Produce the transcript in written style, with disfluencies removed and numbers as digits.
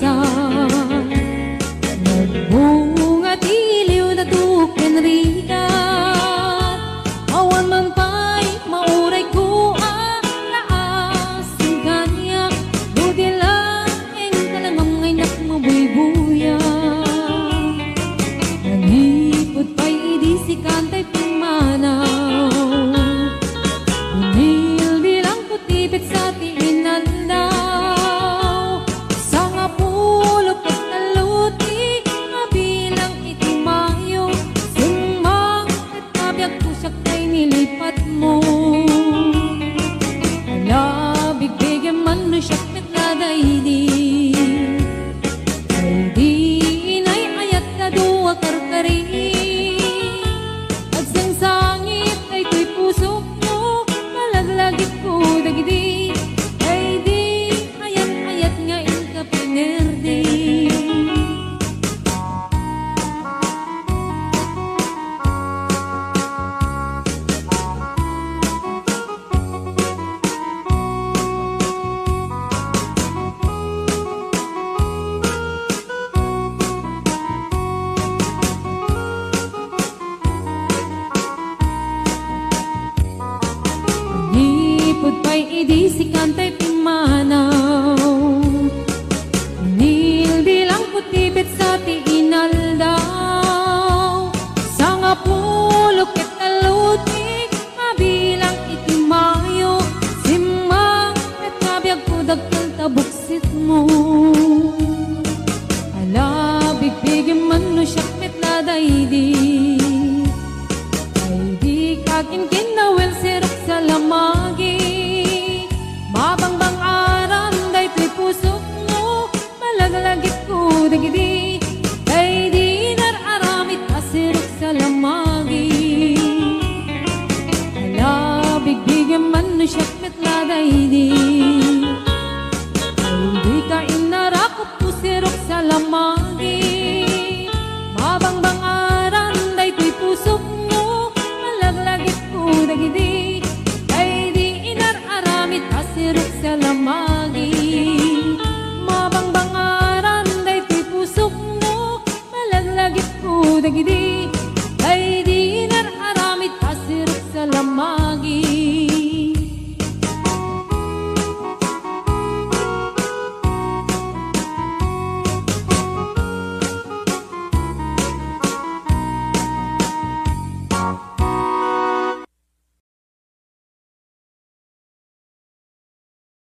sa nagbunga tiliw na tuken rigat awan man pa'y mauray ko ang laasing kanya budi laeng talangang ngay nakmabuybuya nanipod pa'y idi si kantay pimanaw unil bilang putipit sa tiinandaw sa nga pulok at naluti nga bilang itimayo sumang at kabiyag pusak kay nilipat mo wala bigbigyan man no siyak nagladaydi ay di inay ayat na duwa karkari at sang sangit ay tuy pusok mo malaglagit ko dagdi ay di ayat nga inka pinerdi nipod pa'y idi si kantay pimanaw nil bilang putibit sa tiinaldaw sa nga pulok at talutik mabilang itimayo simang at kabiyag ko dagkal tabuksit mo ala bigbigyan man no siyak metladaydi ay di kakin kinawel sirok sa lamagi mabangbang aram day tuy pusok mo malaglagit ko dagidi